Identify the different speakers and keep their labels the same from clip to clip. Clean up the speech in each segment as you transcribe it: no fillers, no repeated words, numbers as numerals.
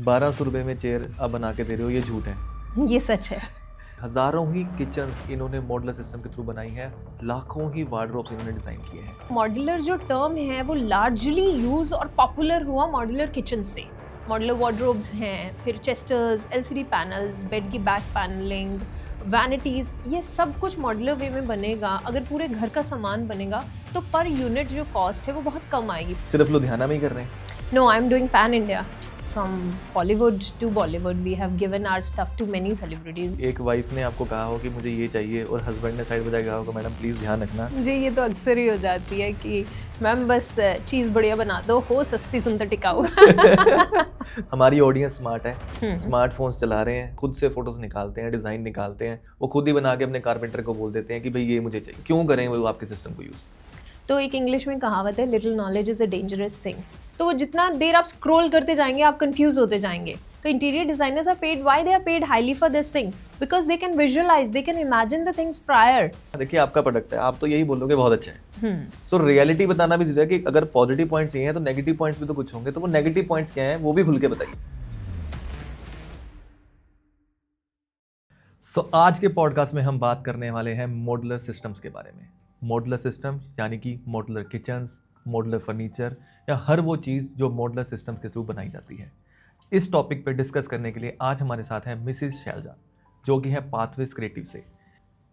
Speaker 1: 1200 रुपये में चेयर आप बना के दे रहे हो, ये झूठ है।
Speaker 2: ये सच है।
Speaker 1: हज़ारों ही किचन्स इन्होंने मॉडुलर सिस्टम के थ्रू बनाई है, लाखों ही वार्डरोब्स इन्होंने डिज़ाइन किए हैं।
Speaker 2: मॉड्यूलर जो टर्म है वो लार्जली यूज और पॉपुलर हुआ मॉड्यूलर किचन से। मॉड्यूलर वार्डरोब्स हैं, फिर चेस्टर्स, एलसीडी पैनल्स, बेड की बैक पैनलिंग, वैनिटीज़, ये सब कुछ मॉड्यूलर वे में बनेगा। अगर पूरे घर का सामान बनेगा तो पर यूनिट जो कॉस्ट है वो बहुत कम आएगी।
Speaker 1: सिर्फ लुधियाना में ही कर रहे हैं?
Speaker 2: No, I am doing pan India. From Bollywood to Bollywood, we have given our stuff to many celebrities.
Speaker 1: एक वाइफ ने आपको कहा हो कि मुझे ये चाहिए और हस्बैंड ने साइड बजा के कहा होगा मैडम प्लीज़ ध्यान रखना।
Speaker 2: जी, ये तो अक्सर ही हो जाती है कि मैम बस चीज़ बढ़िया बना दो, हो सस्ती सुंदर टिकाऊ।
Speaker 1: हमारी ऑडियंस स्मार्ट है, स्मार्टफोन्स चला रहे हैं, खुद से फोटोज निकालते हैं, डिज़ाइन निकालते हैं, वो खुद ही बना के अपने कारपेंटर को बोल देते हैं कि भाई ये मुझे चाहिए। क्यों करें वो आपके सिस्टम को यूज़?
Speaker 2: तो एक इंग्लिश में कहावत है, little knowledge is a dangerous thing. तो वो जितना देर आप स्क्रॉल करते जाएंगे आप कंफ्यूज होते जाएंगे। तो interior designers are paid, why they are paid highly for this thing? Because they can visualise, they can imagine the things prior.
Speaker 1: देखिए आपका प्रोडक्ट है, आप तो यही बोलोगे बहुत अच्छा है। सो रियलिटी बताना भी जरूरी है कि अगर पॉजिटिव पॉइंट्स ये हैं तो नेगेटिव पॉइंट्स भी तो कुछ होंगे, तो वो नेगेटिव पॉइंट्स क्या हैं वो भी खुल के बताइए। सो आज के पॉडकास्ट में हम बात करने वाले हैं मॉडुलर सिस्टम्स के बारे में। मॉडुलर सिस्टम्स यानी कि मॉडुलर किचन्स, मॉडुलर फर्नीचर या हर वो चीज़ जो मॉडुलर सिस्टम्स के थ्रू बनाई जाती है। इस टॉपिक पर डिस्कस करने के लिए आज हमारे साथ हैं मिसिज शैलजा, जो कि है पाथवेज क्रिएटिव से।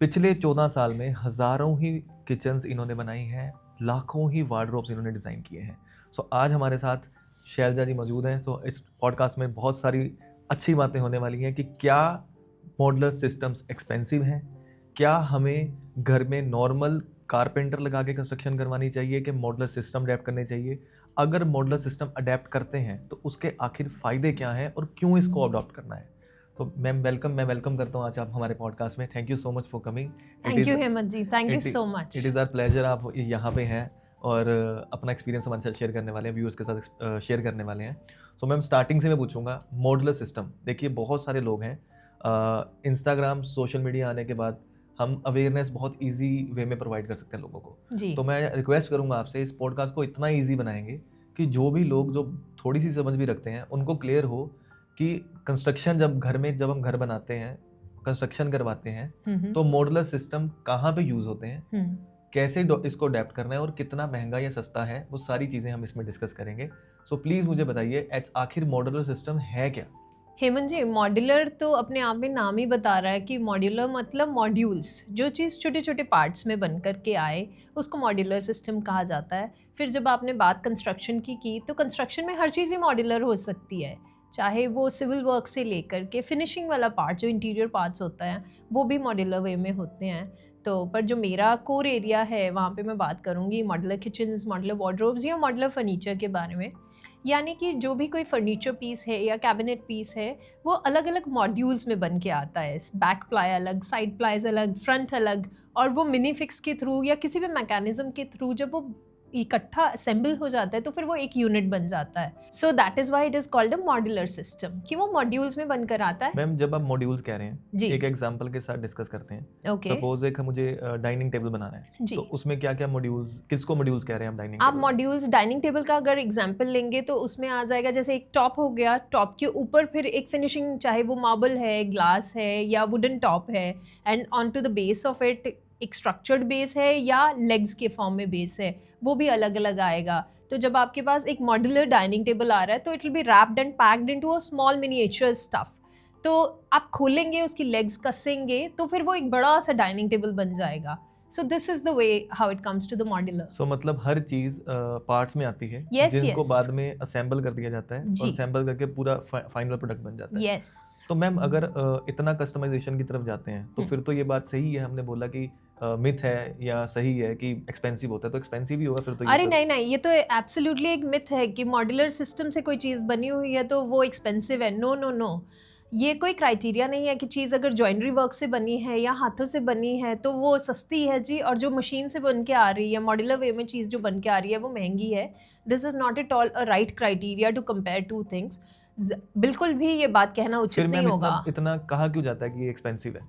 Speaker 1: पिछले 14 साल में हज़ारों ही किचन्स इन्होंने बनाई हैं, लाखों ही वार्डरोब्स इन्होंने डिज़ाइन किए हैं। सो आज हमारे साथ शैलजा जी मौजूद हैं। तो इस पॉडकास्ट में बहुत सारी अच्छी बातें होने वाली हैं कि क्या मॉडुलर सिस्टम्स एक्सपेंसिव हैं, क्या हमें घर में नॉर्मल कारपेंटर लगा के कंस्ट्रक्शन करवानी चाहिए कि मॉडुलर सिस्टम अडेप्ट करने चाहिए, अगर मॉडुलर सिस्टम अडेप्ट करते हैं तो उसके आखिर फ़ायदे क्या हैं और क्यों इसको अडॉप्ट करना है। तो मैम वेलकम, मैं वेलकम करता हूँ आज आप हमारे पॉडकास्ट में। Thank you so much for coming.
Speaker 2: Thank you Hemant ji, thank you so much.
Speaker 1: It is our pleasure आप यहाँ पे हैं और अपना एक्सपीरियंस हमारे साथ शेयर करने वाले हैं, व्यूअर्स के साथ शेयर करने वाले हैं। सो मैम स्टार्टिंग से मैं पूछूंगा मॉडुलर सिस्टम। देखिए बहुत सारे लोग हैं, इंस्टाग्राम सोशल मीडिया आने के बाद हम अवेयरनेस बहुत इजी वे में प्रोवाइड कर सकते हैं लोगों को जी। तो मैं रिक्वेस्ट करूंगा आपसे, इस पॉडकास्ट को इतना इजी बनाएंगे कि जो भी लोग जो थोड़ी सी समझ भी रखते हैं उनको क्लियर हो कि कंस्ट्रक्शन जब हम घर बनाते हैं, कंस्ट्रक्शन करवाते हैं तो मॉडुलर सिस्टम कहाँ पे यूज़ होते हैं, कैसे इसको अडेप्ट करना है और कितना महंगा या सस्ता है, वो सारी चीज़ें हम इसमें डिस्कस करेंगे। सो प्लीज़ मुझे बताइए आखिर मॉडुलर सिस्टम है क्या?
Speaker 2: हेमंत जी, मॉड्यूलर तो अपने आप में नाम ही बता रहा है कि मॉड्यूलर मतलब मॉड्यूल्स, जो चीज़ छोटे छोटे पार्ट्स में बन कर के आए उसको मॉड्यूलर सिस्टम कहा जाता है। फिर जब आपने बात कंस्ट्रक्शन की तो कंस्ट्रक्शन में हर चीज़ ही मॉड्यूलर हो सकती है, चाहे वो सिविल वर्क से लेकर के फिनिशिंग वाला पार्ट जो इंटीरियर पार्ट्स होता है वो भी मॉड्यूलर वे में होते हैं। तो पर जो मेरा कोर एरिया है वहाँ पे मैं बात करूँगी मॉड्यूलर किचन्स, मॉड्यूलर वार्डरोब्स या मॉड्यूलर फर्नीचर के बारे में। यानी कि जो भी कोई फर्नीचर पीस है या कैबिनेट पीस है वो अलग अलग मॉड्यूल्स में बन के आता है। बैक प्लाई अलग, साइड प्लाईज अलग, फ्रंट अलग, और वो मिनी फिक्स के थ्रू या किसी भी मैकेनिज्म के थ्रू जब वो इकट्ठा असेंबल हो जाता है तो फिर वो एक यूनिट बन जाता है। So that is why it is called a modular system, कि वो मॉड्यूल्स में बनकर आता है।
Speaker 1: मैम जब आप मॉड्यूल्स कह रहे हैं जी, एक एग्जांपल के साथ डिस्कस करते हैं।
Speaker 2: ओके,
Speaker 1: सपोज एक मुझे डाइनिंग टेबल बनाना है जी, तो उसमें क्या क्या मॉड्यूल्स, किसको मॉड्यूल्स कह रहे हैं हम डाइनिंग?
Speaker 2: आप मॉड्यूल्स डाइनिंग टेबल का अगर एग्जांपल लेंगे तो उसमें आ जाएगा जैसे एक टॉप हो गया, टॉप के ऊपर फिर एक फिनिशिंग, चाहे वो मार्बल है, ग्लास है या वुडन टॉप है, and on to the base of it एक स्ट्रक्चर्ड बेस है या लेग्स के फॉर्म में बेस है, वो भी अलग अलग आएगा। तो जब आपके पास एक मॉड्यूलर डाइनिंग टेबल आ रहा है तो it will be wrapped and packed into a small miniature stuff. तो आप खोलेंगे, उसकी लेग्स कसेंगे तो फिर वो एक बड़ा सा डाइनिंग टेबल बन जाएगा। So this is the way how it comes to the modular.
Speaker 1: So मतलब हर चीज पार्ट्स में आती है, जिनको बाद में असेंबल कर दिया जाता है और असेंबल करके पूरा फाइनल प्रोडक्ट बन जाता है।
Speaker 2: Yes.
Speaker 1: तो मैम अगर इतना कस्टमाइजेशन की तरफ जाते हैं तो फिर तो ये बात सही है, हमने बोला कि मिथ है या सही है कि एक्सपेंसिव होता है, तो एक्सपेंसिव ही होगा फिर तो।
Speaker 2: अरे नहीं, ये तो एब्सोल्युटली एक मिथ है कि मॉड्यूलर सिस्टम से कोई चीज़ बनी हुई है तो वो एक्सपेंसिव है। नो नो नो, ये कोई क्राइटेरिया नहीं है कि चीज़ अगर जॉइनरी वर्क से बनी है या हाथों से बनी है तो वो सस्ती है जी, और जो मशीन से बन के आ रही है मॉड्यूलर वे में चीज़ जो बन के आ रही है वो महंगी है। This is not at all a right criteria to compare two things. बिल्कुल भी ये बात कहना उचित नहीं होगा।
Speaker 1: इतना कहा क्यों जाता है कि ये एक्सपेंसिव है?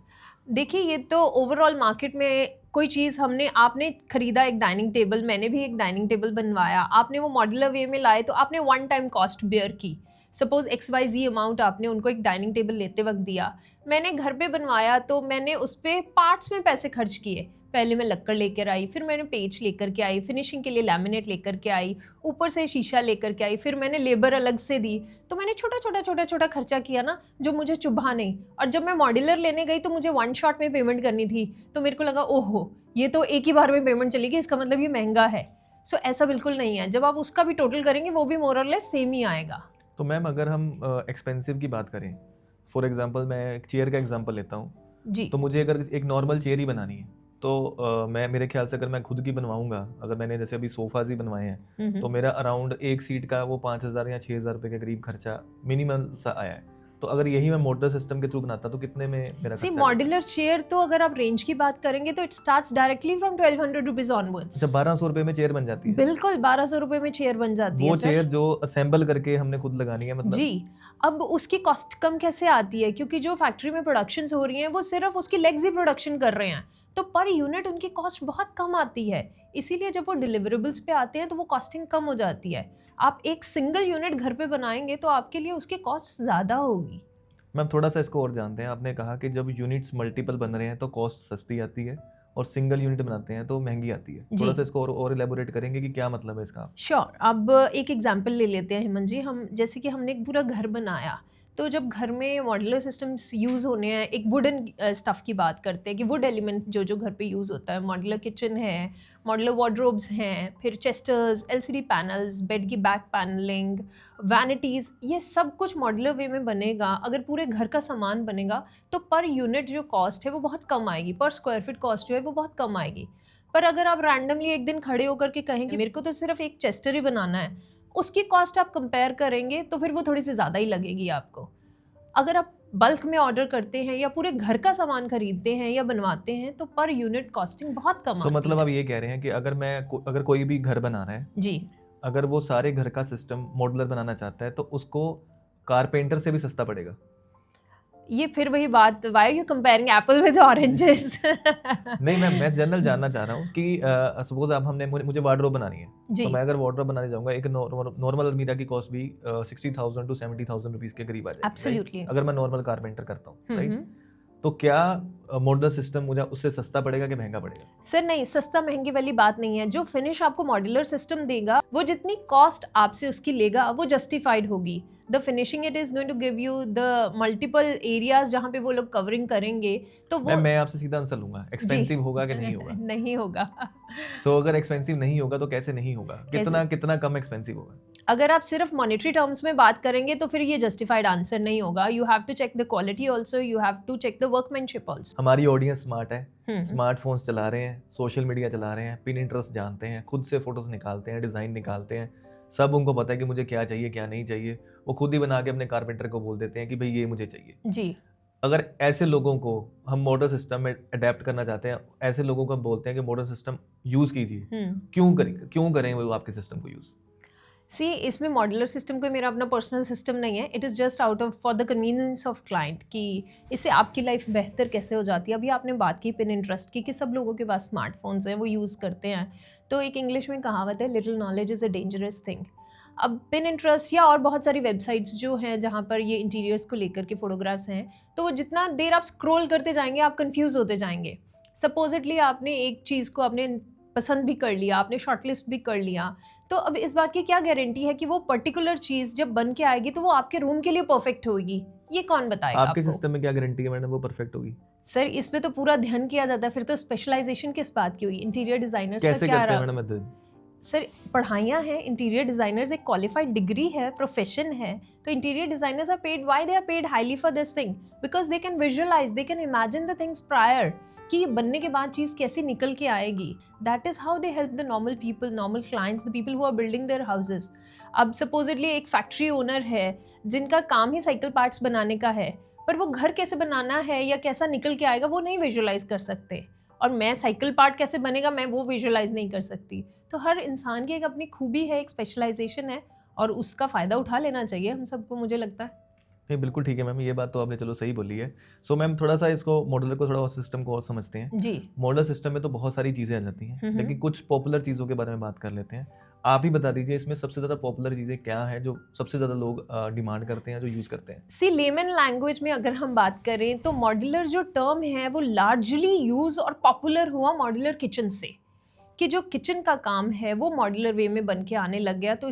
Speaker 2: देखिए, ये तो ओवरऑल मार्केट में कोई चीज़ आपने खरीदा एक डाइनिंग टेबल, मैंने भी एक डाइनिंग टेबल बनवाया, आपने वो मॉड्यूलर वे में लाए तो आपने वन टाइम कॉस्ट बेयर की। सपोज XYZ अमाउंट आपने उनको एक डाइनिंग टेबल लेते वक्त दिया, मैंने घर पे बनवाया तो मैंने उस पर पार्ट्स में पैसे खर्च किए। पहले मैं लक्कड़ लेकर आई, फिर मैंने पेच लेकर के आई, फिनिशिंग के लिए लैमिनेट लेकर के आई, ऊपर से शीशा लेकर के आई, फिर मैंने लेबर अलग से दी। तो मैंने छोटा खर्चा किया ना, जो मुझे चुभा नहीं। और जब मैं मॉड्यूलर लेने गई तो मुझे वन शॉट में पेमेंट करनी थी, तो मेरे को लगा ओहो ये तो एक ही बार में पेमेंट चलेगी, इसका मतलब ये महंगा है। सो ऐसा बिल्कुल नहीं है, जब आप उसका भी टोटल करेंगे वो भी मोर और लेस सेम ही आएगा।
Speaker 1: तो मैम अगर हम एक्सपेंसिव की बात करें, फॉर एग्जांपल मैं एक चेयर का एग्जांपल लेता हूँ
Speaker 2: जी।
Speaker 1: तो मुझे अगर एक नॉर्मल चेयर ही बनानी है तो मैं मेरे ख्याल से अगर मैं खुद की बनवाऊंगा, अगर मैंने जैसे अभी सोफाज ही बनवाए हैं तो मेरा अराउंड एक सीट का वो 5,000 या 6,000 रुपये के करीब खर्चा मिनिमम सा आया है। तो अगर यही मैं मॉड्यूलर सिस्टम के थ्रू बनाता तो कितने में मेरा खर्चा?
Speaker 2: मॉड्यूलर चेयर तो अगर आप रेंज की बात करेंगे तो it starts directly from 1200 rupees onwards.
Speaker 1: जब 1,200 रुपये में चेयर बन जाती है?
Speaker 2: बिल्कुल 1,200 रुपए में चेयर बन जाती है
Speaker 1: वो चेयर जो असेंबल करके हमने खुद लगानी है मतलब?
Speaker 2: जी। अब उसकी कॉस्ट कम कैसे आती है, क्योंकि जो फैक्ट्री में प्रोडक्शंस हो रही हैं वो सिर्फ उसकी लेग्स ही प्रोडक्शन कर रहे हैं, तो पर यूनिट उनकी कॉस्ट बहुत कम आती है। इसीलिए जब वो डिलीवरेबल्स पे आते हैं तो वो कॉस्टिंग कम हो जाती है। आप एक सिंगल यूनिट घर पे बनाएंगे तो आपके लिए उसकी कॉस्ट ज़्यादा होगी।
Speaker 1: मैम थोड़ा सा इसको और जानते हैं। आपने कहा कि जब यूनिट्स मल्टीपल बन रहे हैं तो कॉस्ट सस्ती आती है और सिंगल यूनिट बनाते हैं तो महंगी आती है। थोड़ा सा इसको और इलेबोरेट करेंगे कि क्या मतलब है इसका?
Speaker 2: श्योर। अब एक एग्जांपल ले लेते हैं हेमंत जी। हम जैसे कि हमने एक पूरा घर बनाया, तो जब घर में मॉड्यूलर सिस्टम्स यूज़ होने हैं, एक वुडन स्टफ़ की बात करते हैं कि वुड एलिमेंट जो जो घर पे यूज़ होता है, मॉड्यूलर किचन है, मॉड्यूलर वार्डरोब्स हैं, फिर चेस्टर्स, LCD पैनल्स, बेड की बैक पैनलिंग, वैनिटीज़, ये सब कुछ मॉड्यूलर वे में बनेगा। अगर पूरे घर का सामान बनेगा तो पर यूनिट जो कॉस्ट है वो बहुत कम आएगी, पर स्क्वायर फीट कॉस्ट जो है वो बहुत कम आएगी। पर अगर आप रैंडमली एक दिन खड़े होकर के कहेंगे मेरे को तो सिर्फ एक चेस्टर ही बनाना है, उसकी कॉस्ट आप कंपेयर करेंगे तो फिर वो थोड़ी सी ज़्यादा ही लगेगी आपको। अगर आप बल्क में ऑर्डर करते हैं या पूरे घर का सामान खरीदते हैं या बनवाते हैं तो पर यूनिट कॉस्टिंग बहुत कम आती है।
Speaker 1: मतलब आप ये कह रहे हैं कि अगर कोई भी घर बना रहा है
Speaker 2: जी,
Speaker 1: अगर वो सारे घर का सिस्टम मॉड्यूलर बनाना चाहता है तो उसको कारपेंटर से भी सस्ता पड़ेगा?
Speaker 2: ये फिर वही बात, why are you comparing apple with oranges?
Speaker 1: नहीं मैं जनरल जानना चाह रहा हूँ कि सपोज आप मुझे वार्डरोब बनानी है तो मैं अगर वार्डरोब बनाने जाऊंगा, एक नॉर्मल अलमीरा की कॉस्ट भी 60,000 to 70,000 रुपीज के करीब आ जाएगी।
Speaker 2: एब्सोल्युटली।
Speaker 1: अगर मैं नॉर्मल कारपेंटर करता हूँ, राइट? तो क्या मॉड्यूलर सिस्टम मुझे उससे सस्ता पड़ेगा कि महंगा पड़ेगा?
Speaker 2: सर नहीं, सस्ता महंगी वाली बात नहीं है। जो फिनिश आपको मॉड्यूलर सिस्टम देगा वो जितनी कॉस्ट आपसे उसकी लेगा वो जस्टिफाइड होगी। The finishing it is going to give you the multiple areas जहाँ पे वो लोग कवरिंग करेंगे। तो वो
Speaker 1: मैं आपसे सीधा आंसर लूंगा, एक्सपेंसिव होगा कि नहीं होगा?
Speaker 2: नहीं होगा।
Speaker 1: सो अगर एक्सपेंसिव नहीं होगा तो कैसे नहीं होगा? कितना कम एक्सपेंसिव होगा?
Speaker 2: अगर आप सिर्फ मॉनेटरी टर्म्स में बात करेंगे तो फिर ये जस्टिफाइड आंसर नहीं होगा। You have to check the quality also, you have to check the workmanship also.
Speaker 1: हमारी ऑडियंस स्मार्ट है, स्मार्टफोन्स चला रहे हैं, सोशल मीडिया चला रहे हैं, पिनिंटरेस्ट जानते हैं, खुद से फोटोज निकालते हैं, डिज़ाइन निकालते हैं, सब उनको पता है कि मुझे क्या चाहिए क्या नहीं चाहिए। वो खुद ही बना के अपने कारपेंटर को बोल देते हैं कि भाई ये मुझे चाहिए
Speaker 2: जी।
Speaker 1: अगर ऐसे लोगों को हम मॉडर्न सिस्टम में अडेप्ट करना चाहते हैं, ऐसे लोगों को हम बोलते हैं कि मॉडर्न सिस्टम यूज़ कीजिए, क्यों करें वो आपके सिस्टम को यूज़?
Speaker 2: सी, इसमें मॉड्यूलर सिस्टम कोई मेरा अपना पर्सनल सिस्टम नहीं है। It is just out of for the convenience of client कि इससे आपकी लाइफ बेहतर कैसे हो जाती है। अभी आपने बात की पिनिंटरेस्ट की कि सब लोगों के पास स्मार्टफोन्स हैं, वो यूज़ करते हैं। तो एक इंग्लिश में कहावत है, little knowledge is a dangerous thing. अब पिनिंटरेस्ट या और बहुत सारी वेबसाइट्स जो हैं जहाँ पर ये इंटीरियर्स को लेकर के फोटोग्राफ्स हैं, तो वो जितना देर आप स्क्रॉल करते जाएंगे आप कंफ्यूज होते जाएंगे। सपोजिटली आपने एक चीज़ को आपने पसंद भी कर लिया, आपने शॉर्टलिस्ट भी कर लिया, तो अब इस बात की क्या गारंटी है कि वो पर्टिकुलर चीज़ जब बन के आएगी तो वो आपके रूम के लिए परफेक्ट होगी? ये कौन बताएगा
Speaker 1: आपके सिस्टम में क्या गारंटी है मैडम वो परफेक्ट होगी?
Speaker 2: सर इसमें तो पूरा ध्यान किया जाता है, फिर तो स्पेशलाइजेशन किस बात की हुई? इंटीरियर डिजाइनर्स का
Speaker 1: कैसे
Speaker 2: क्या
Speaker 1: करते हैं मैडम?
Speaker 2: सर पढ़ाइयाँ हैं, इंटीरियर डिज़ाइनर्स एक क्वालिफाइड डिग्री है, प्रोफेशन है। तो interior designers are paid, why they are paid highly for this thing? Because they can visualise, they can imagine the things prior कि ये बनने के बाद चीज़ कैसी निकल के आएगी। That is how they help the normal people, normal clients, the people who are building their houses. अब सपोजिटली एक फैक्ट्री ओनर है जिनका काम ही साइकिल पार्ट्स बनाने का है, पर वो घर कैसे बनाना है या कैसा निकल के आएगा वो नहीं विजुअलाइज कर सकते, और मैं साइकिल पार्ट कैसे बनेगा मैं वो विजुअलाइज नहीं कर सकती। तो हर इंसान की एक अपनी खूबी है, एक स्पेशलाइजेशन है, और उसका फ़ायदा उठा लेना चाहिए हम सबको, मुझे लगता है।
Speaker 1: नहीं बिल्कुल ठीक है मैम, ये बात तो आपने चलो सही बोली है। सो मैम थोड़ा सा इसको मॉडुलर को थोड़ा और सिस्टम को और समझते हैं।
Speaker 2: जी।
Speaker 1: मॉडुलर सिस्टम में तो बहुत सारी चीज़ें आ जाती हैं, लेकिन कुछ पॉपुलर चीज़ों के बारे में बात कर लेते हैं। आप ही बता दीजिए इसमें सबसे ज़्यादा पॉपुलर चीज़ें क्या है जो सबसे ज़्यादा लोग डिमांड करते हैं, जो यूज़ करते हैं।
Speaker 2: सी लेमन लैंग्वेज में अगर हम बात करें तो मॉड्यूलर जो टर्म है वो लार्जली यूज और पॉपुलर हुआ मॉड्यूलर किचन से, कि जो किचन का काम है वो मॉड्यूलर वे में बन के आने लग गया, तो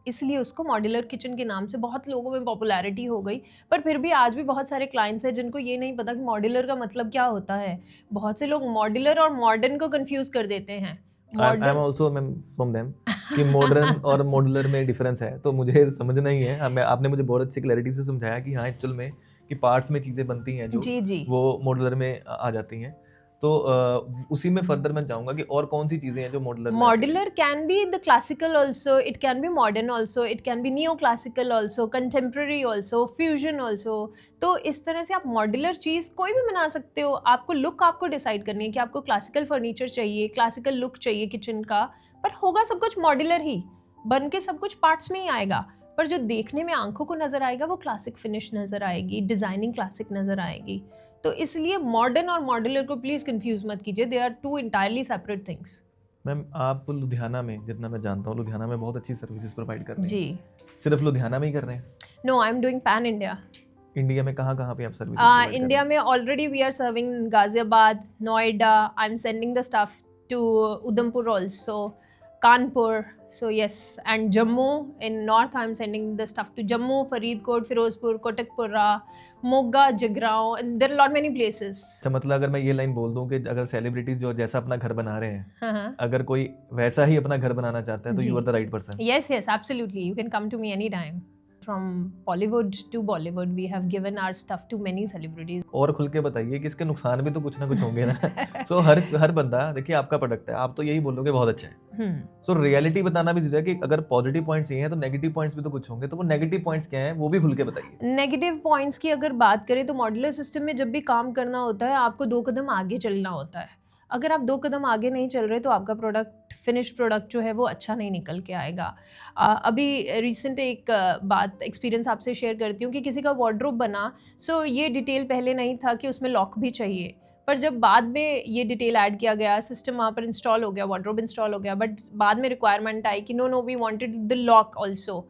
Speaker 2: इसलिए उसको मॉड्यूलर किचन के नाम से बहुत लोगों में पॉपुलैरिटी हो गई। पर फिर भी आज भी बहुत सारे क्लाइंट्स हैं जिनको ये नहीं पता कि मॉड्यूलर का मतलब क्या होता है। बहुत से लोग मॉड्यूलर और मॉडर्न को कंफ्यूज कर देते हैं।
Speaker 1: I am also ma'am from them कि मॉडर्न और मॉडुलर में डिफरेंस है, तो मुझे समझना ही है। आपने मुझे बहुत अच्छी क्लैरिटी से समझाया कि हाँ एक्चुअल में कि पार्ट्स में चीज़ें बनती हैं जो
Speaker 2: जी
Speaker 1: वो मॉडुलर में आ जाती हैं। तो उसी में फर्दर मैं चाहूँगा कि और कौन सी चीज़ें हैं जो
Speaker 2: modular can be the classical also, it can be modern also, it can be neo classical also, contemporary also, fusion also. तो इस तरह से आप मॉड्यूलर चीज़ कोई भी बना सकते हो। आपको लुक आपको डिसाइड करनी है कि आपको क्लासिकल फर्नीचर चाहिए, क्लासिकल लुक चाहिए किचन का, पर होगा सब कुछ मॉड्यूलर ही, बन के सब कुछ पार्ट्स में ही आएगा। पर जो देखने में आंखों को नज़र आएगा वो क्लासिक फिनिश नज़र आएगी, डिज़ाइनिंग क्लासिक नज़र आएगी। तो इसलिए मॉडर्न और मॉड्यूलर को प्लीज़ कंफ्यूज मत कीजिए, they are two entirely separate things.
Speaker 1: Ma'am आप लुधियाना में, जितना मैं जानता हूँ लुधियाना में बहुत अच्छी सर्विसेज प्रोवाइड कर रहे हैं।
Speaker 2: जी।
Speaker 1: सिर्फ लुधियाना में ही कर रहे हैं?
Speaker 2: No, I am doing pan India.
Speaker 1: India में कहाँ कहाँ पे आप सर्विस?
Speaker 2: इंडिया में already we are serving Ghaziabad, Noida, I am sending the staff to Udhampur also, Kanpur, so yes, and Jammu in north I'm sending the stuff to Jammu, Faridkot, Firozpur, Kotakpura, Moga, Jagrao, and there are a lot many places.
Speaker 1: अच्छा, मतलब अगर मैं ये line बोल दूं कि अगर celebrities जो जैसा अपना घर बना रहे हैं, अगर कोई वैसा ही अपना घर बनाना चाहता है तो you are the right person.
Speaker 2: Yes, yes, absolutely. You can come to me anytime. From Bollywood to Bollywood, we have given our stuff to many celebrities.
Speaker 1: और खुल के बताइए कि इसके नुकसान भी तो कुछ ना कुछ होंगे ना। सो हर बंदा, देखिए आपका प्रोडक्ट है, आप तो यही बोलोगे बहुत अच्छा है। सो रियलिटी बताना भी जरूरी है कि अगर पॉजिटिव पॉइंट्स ये हैं तो नेगेटिव पॉइंट्स भी तो कुछ होंगे, तो वो नेगेटिव पॉइंट्स क्या हैं वो भी खुल के बताइए।
Speaker 2: नेगेटिव पॉइंट्स की अगर बात करें तो मॉड्यूलर सिस्टम में जब भी काम करना होता है आपको 2 कदम आगे चलना होता है। अगर आप 2 कदम आगे नहीं चल रहे तो आपका प्रोडक्ट, फिनिश प्रोडक्ट जो है वो अच्छा नहीं निकल के आएगा। अभी रिसेंट एक बात एक्सपीरियंस आपसे शेयर करती हूँ कि किसी का वार्डरोब बना, सो ये डिटेल पहले नहीं था कि उसमें लॉक भी चाहिए, पर जब बाद में ये डिटेल ऐड किया गया, सिस्टम वहाँ पर इंस्टॉल हो गया, वार्डरोब इंस्टॉल हो गया, बट बाद में रिक्वायरमेंट आई कि no we wanted the lock also.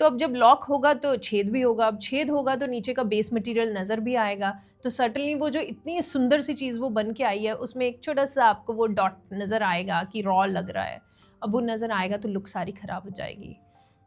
Speaker 2: तो अब जब लॉक होगा तो छेद भी होगा, अब छेद होगा तो नीचे का बेस मटेरियल नज़र भी आएगा। तो सर्टनली वो जो इतनी सुंदर सी चीज़ वो बन के आई है उसमें एक छोटा सा आपको वो डॉट नज़र आएगा कि रॉ लग रहा है, अब वो नज़र आएगा तो लुक सारी ख़राब हो जाएगी।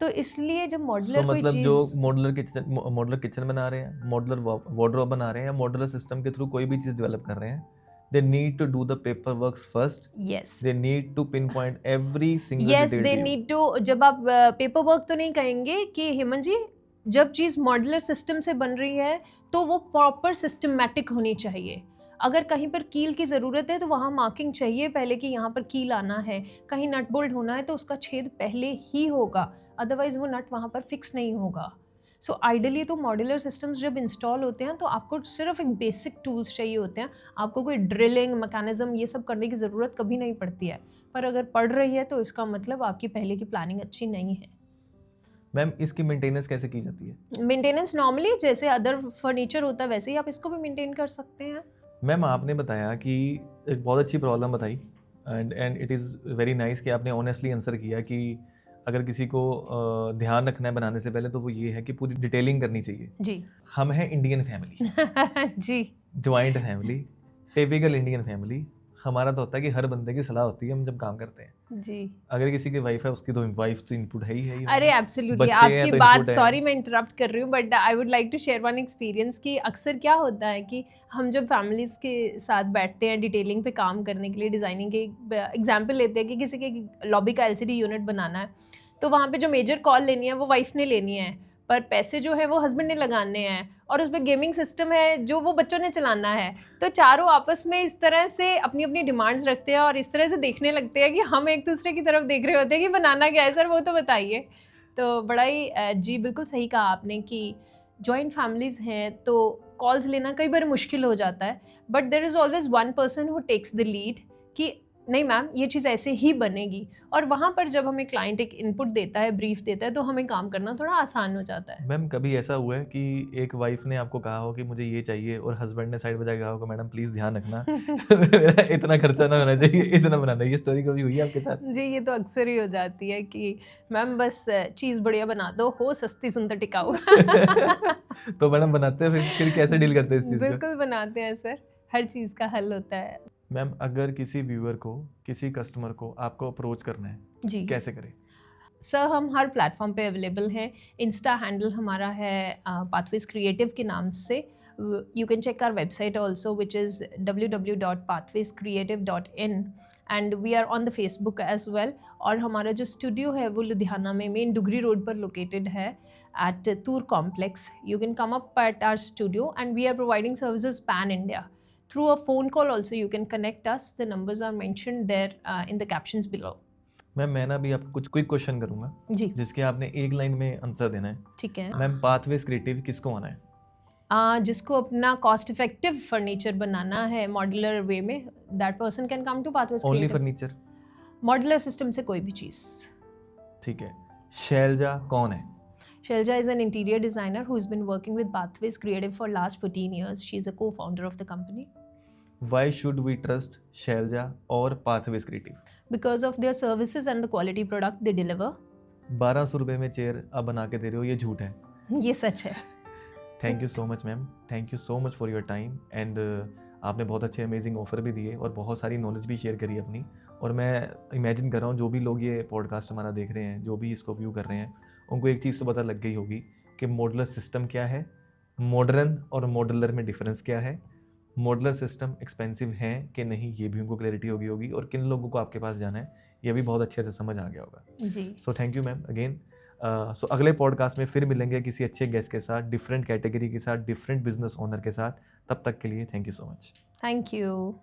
Speaker 2: तो इसलिए जब मॉड्यूलर कोई
Speaker 1: मतलब
Speaker 2: चीज़,
Speaker 1: जो मॉड्यूलर किचन बना रहे हैं, मॉड्यूलर वार्डरोब बना रहे हैं, या मॉड्यूलर सिस्टम के थ्रू कोई भी चीज़ डेवलप कर रहे हैं, they need to do the paperwork first.
Speaker 2: yes,
Speaker 1: they need to pinpoint every single
Speaker 2: yes,
Speaker 1: detail
Speaker 2: they
Speaker 1: to you.
Speaker 2: need to, जब आप पेपर वर्क तो नहीं कहेंगे कि हेमंत जी, जब चीज़ मॉड्यूलर सिस्टम से बन रही है तो वो प्रॉपर सिस्टमेटिक होनी चाहिए। अगर कहीं पर कील की ज़रूरत है तो वहाँ मार्किंग चाहिए पहले कि यहाँ पर कील आना है, कहीं नट बोल्ट होना है तो उसका छेद पहले ही होगा, अदरवाइज़ वो नट वहाँ पर फिक्स नहीं होगा। सो आइडियली तो मॉड्यूलर सिस्टम्स जब इंस्टॉल होते हैं तो आपको सिर्फ एक बेसिक टूल्स चाहिए होते हैं, आपको कोई ड्रिलिंग, मैकेनिज्म ये सब करने की ज़रूरत कभी नहीं पड़ती है। पर अगर पड़ रही है तो इसका मतलब आपकी पहले की प्लानिंग अच्छी नहीं है।
Speaker 1: मैम इसकी मेंटेनेंस कैसे की जाती है?
Speaker 2: मेंटेनेंस नॉर्मली जैसे अदर फर्नीचर होता है वैसे ही आप इसको भी मेंटेन कर सकते हैं।
Speaker 1: मैम आपने बताया कि एक बहुत अच्छी प्रॉब्लम बताई, and it is very nice कि आपने ऑनेस्टली आंसर किया कि अगर किसी को ध्यान रखना है बनाने से पहले तो वो ये है कि पूरी डिटेलिंग करनी चाहिए।
Speaker 2: जी।
Speaker 1: हम हैं इंडियन फैमिली
Speaker 2: जी,
Speaker 1: joint family, typical Indian family. हमारा तो होता है कि हर बंदे की सलाह होती है हम जब काम करते हैं।
Speaker 2: जी।
Speaker 1: अगर किसी की वाइफ है उसकी तो वाइफ तो इनपुट है ही।
Speaker 2: अरे एब्सोल्युटली, आपकी बात, सॉरी मैं इंटरप्ट कर रही हूँ, but I would like to share one experience कि अक्सर क्या होता है कि हम जब फैमिलीज़ के साथ बैठते हैं डिटेलिंग पे काम करने के लिए, डिज़ाइनिंग के एग्जाम्पल लेते हैं कि किसी के लॉबी का LCD यूनिट बनाना है, तो वहाँ पे जो मेजर कॉल लेनी है वो वाइफ ने लेनी है, पर पैसे जो है वो हस्बैंड ने लगाने हैं, और उसमें गेमिंग सिस्टम है जो वो बच्चों ने चलाना है। तो चारों आपस में इस तरह से अपनी अपनी डिमांड्स रखते हैं और इस तरह से देखने लगते हैं कि हम एक दूसरे की तरफ देख रहे होते हैं कि बनाना क्या है सर, वो तो बताइए। तो बड़ा ही जी बिल्कुल सही कहा आपने कि जॉइंट फैमिलीज़ हैं तो कॉल्स लेना कई बार मुश्किल हो जाता है, but there is always one person who takes the lead कि नहीं मैम ये चीज़ ऐसे ही बनेगी, और वहाँ पर जब हमें क्लाइंट एक इनपुट देता है, ब्रीफ देता है, तो हमें काम करना थोड़ा आसान हो जाता है।
Speaker 1: मैम कभी ऐसा हुआ है कि एक वाइफ ने आपको कहा हो कि मुझे ये चाहिए और हस्बैंड ने साइड बजा के कहा हो कि मैडम प्लीज़ ध्यान रखना मेरा इतना खर्चा ना होना चाहिए, इतना बनाना, ये स्टोरी कभी हुई है आपके साथ?
Speaker 2: जी ये तो अक्सर ही हो जाती है कि मैम बस चीज़ बढ़िया बना दो, हो सस्ती सुंदर टिकाऊ।
Speaker 1: तो मैडम बनाते हैं फिर कैसे डील करते हैं इस चीज़ को?
Speaker 2: बिल्कुल बनाते हैं सर, हर चीज़ का हल होता है।
Speaker 1: मैम अगर किसी व्यूअर को, किसी कस्टमर को आपको अप्रोच करना है,
Speaker 2: जी
Speaker 1: कैसे करें?
Speaker 2: सर हम हर प्लेटफॉर्म पे अवेलेबल हैं। इंस्टा हैंडल हमारा है पाथवेज क्रिएटिव के नाम से। You can check our website also which is www.pathwayscreative.in and we are on the Facebook as well. और हमारा जो स्टूडियो है वो लुधियाना में मेन डुगरी रोड पर लोकेटेड है at Toor complex. You can come up at our studio and we are providing services pan India through a phone call also. You can connect us, the numbers are mentioned there in the captions below.
Speaker 1: Ma'am मैं ना अभी आपको कुछ quick question करूंगा
Speaker 2: जी
Speaker 1: जिसके आपने एक line में आंसर देना है।
Speaker 2: ठीक है।
Speaker 1: मैम पाथवेज क्रिएटिव किसको आना है?
Speaker 2: जिसको अपना कॉस्ट इफेक्टिव फर्नीचर बनाना है मॉड्यूलर वे में, that person can come to Pathways
Speaker 1: only
Speaker 2: Creative.
Speaker 1: Furniture?
Speaker 2: Modular system से कोई भी चीज़।
Speaker 1: ठीक है। शैलजा कौन है?
Speaker 2: Shelja is an interior designer who's been working with Pathways Creative for last 14 years. She's a co-founder of the company.
Speaker 1: Why should we trust Shailaja और Pathways Creative?
Speaker 2: Because of their services and the quality product they deliver.
Speaker 1: 1200 रुपये में chair आप बना के दे रहे हो, ये झूठ है।
Speaker 2: ये सच है।
Speaker 1: Thank you so much ma'am, thank you so much for your time and आपने बहुत अच्छे अमेजिंग ऑफर भी दिए और बहुत सारी नॉलेज भी शेयर करी अपनी। और मैं इमेजिन कर रहा हूँ जो भी लोग ये पॉडकास्ट हमारा देख रहे हैं, जो भी इसको व्यू कर रहे हैं, उनको एक चीज़ तो पता लग गई होगी कि मॉडुलर सिस्टम क्या है, मॉडर्न और मॉडुलर में डिफरेंस क्या है, मॉडुलर सिस्टम एक्सपेंसिव है कि नहीं, ये भी उनको क्लैरिटी होगी और किन लोगों को आपके पास जाना है ये भी बहुत अच्छे से समझ आ गया होगा।
Speaker 2: जी
Speaker 1: so thank you ma'am again. So अगले पॉडकास्ट में फिर मिलेंगे किसी अच्छे गेस्ट के साथ, डिफरेंट कैटेगरी के साथ, डिफरेंट बिजनेस ओनर के साथ। तब तक के लिए thank you so much.
Speaker 2: Thank you.